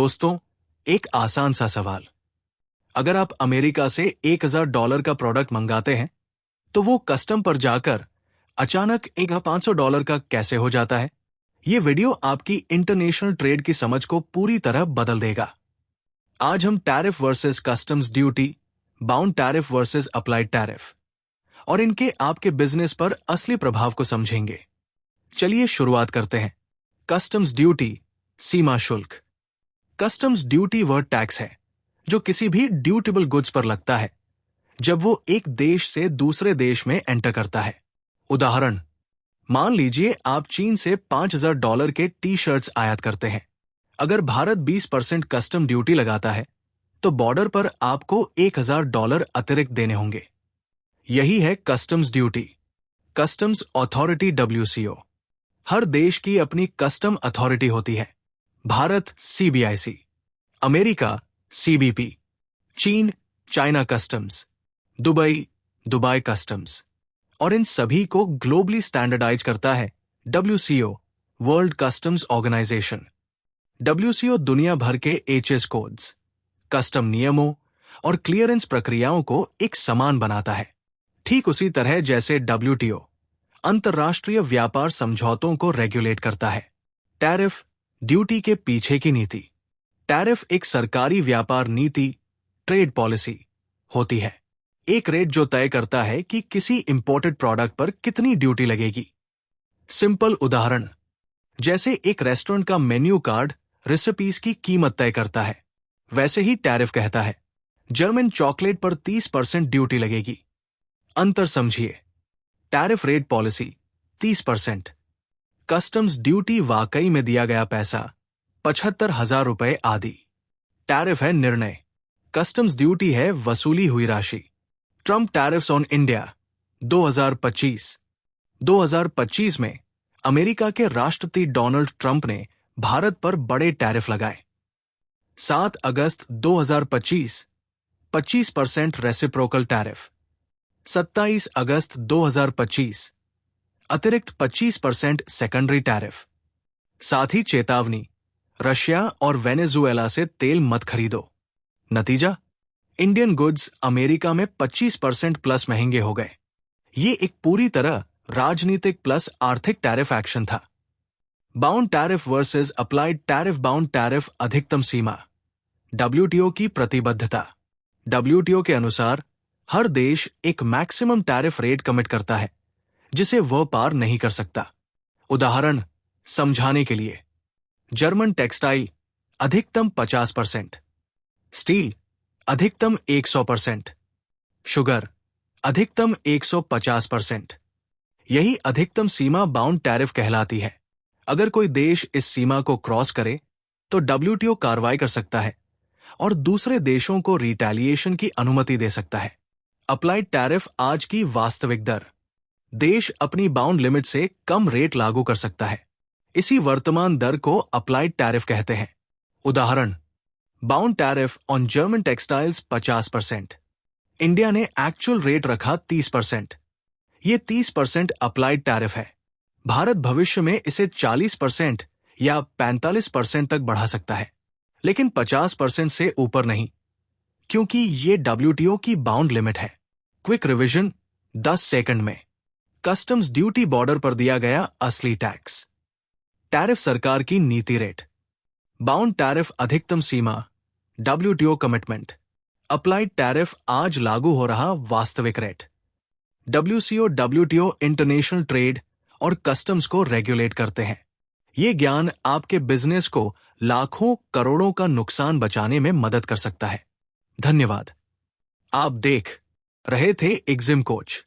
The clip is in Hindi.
दोस्तों, एक आसान सा सवाल। अगर आप अमेरिका से $1000 का प्रोडक्ट मंगाते हैं तो वो कस्टम पर जाकर अचानक $500 का कैसे हो जाता है? ये वीडियो आपकी इंटरनेशनल ट्रेड की समझ को पूरी तरह बदल देगा। आज हम tariff versus customs duty, bound tariff versus applied tariff और इनके आपके बिजनेस पर असली प्रभाव को समझेंगे। चलिए शुरुआत करते हैं। कस्टम्स ड्यूटी, सीमा शुल्क। कस्टम्स ड्यूटी वह टैक्स है जो किसी भी ड्यूटेबल गुड्स पर लगता है जब वो एक देश से दूसरे देश में एंटर करता है। उदाहरण, मान लीजिए आप चीन से $5000 के टी शर्ट्स आयात करते हैं। अगर भारत 20% कस्टम ड्यूटी लगाता है तो बॉर्डर पर आपको $1000 अतिरिक्त देने होंगे। यही है customs duty. Customs authority WCO। हर देश की अपनी कस्टम अथॉरिटी होती है। भारत CBIC, अमेरिका CBP, चीन चाइना कस्टम्स, दुबई कस्टम्स, और इन सभी को ग्लोबली स्टैंडर्डाइज करता है WCO, world customs organisation. WCO दुनिया भर के HS कोड्स, कस्टम नियमों और क्लियरेंस प्रक्रियाओं को एक समान बनाता है। ठीक उसी तरह जैसे WTO अंतर्राष्ट्रीय व्यापार समझौतों को रेगुलेट करता है। टैरिफ, ड्यूटी के पीछे की नीति। टैरिफ एक सरकारी व्यापार नीति, ट्रेड पॉलिसी होती है। एक रेट जो तय करता है कि किसी इंपोर्टेड प्रोडक्ट पर कितनी ड्यूटी लगेगी। सिंपल उदाहरण, जैसे एक रेस्टोरेंट का मेन्यू कार्ड रेसिपीज की कीमत तय करता है, वैसे ही टैरिफ कहता है जर्मन चॉकलेट पर 30% ड्यूटी लगेगी। अंतर समझिए। Tariff rate policy 30%, customs duty वाकई में दिया गया पैसा 75,000 रुपए आदि। टैरिफ है निर्णय, कस्टम्स ड्यूटी है वसूली हुई राशि। ट्रम्प टैरिफ्स ऑन इंडिया 2025 में अमेरिका के राष्ट्रपति डोनाल्ड ट्रंप ने भारत पर बड़े टैरिफ लगाए। 7 अगस्त 2025 25% रेसिप्रोकल टैरिफ। 27 अगस्त 2025 अतिरिक्त 25% सेकेंडरी टैरिफ। साथ ही चेतावनी, रशिया और वेनेजुएला से तेल मत खरीदो। नतीजा, इंडियन गुड्स अमेरिका में 25% प्लस महंगे हो गए। ये एक पूरी तरह राजनीतिक प्लस आर्थिक टैरिफ एक्शन था। Bound tariff versus applied tariff. Bound tariff अधिकतम सीमा। WTO की प्रतिबद्धता। WTO के अनुसार हर देश एक मैक्सिमम टैरिफ रेट कमिट करता है जिसे वह पार नहीं कर सकता। उदाहरण समझाने के लिए, जर्मन टेक्सटाइल अधिकतम 50%, स्टील अधिकतम 100%, शुगर अधिकतम 150%। यही अधिकतम सीमा बाउंड टैरिफ कहलाती है। अगर कोई देश इस सीमा को क्रॉस करे तो WTO कार्रवाई कर सकता है और दूसरे देशों को रिटेलिएशन की अनुमति दे सकता है। अप्लाइड टैरिफ आज की वास्तविक दर। देश अपनी बाउंड लिमिट से कम रेट लागू कर सकता है। इसी वर्तमान दर को अप्लाइड टैरिफ कहते हैं। उदाहरण, bound tariff on German textiles 50%। India ने एक्चुअल रेट रखा 30%। ये 30% अप्लाइड टैरिफ है। भारत भविष्य में इसे 40% या 45% तक बढ़ा सकता है, लेकिन 50% से ऊपर नहीं, क्योंकि ये WTO की बाउंड लिमिट है। क्विक रिवीजन 10 सेकंड में। कस्टम्स ड्यूटी बॉर्डर पर दिया गया असली टैक्स। टैरिफ सरकार की नीति रेट। बाउंड टैरिफ अधिकतम सीमा, WTO कमिटमेंट। अप्लाइड टैरिफ आज लागू हो रहा वास्तविक rate. WCO WTO international trade और कस्टम्स को रेगुलेट करते हैं। ये ज्ञान आपके बिजनेस को लाखों करोड़ों का नुकसान बचाने में मदद कर सकता है। धन्यवाद। आप देख रहे थे एग्जिम कोच।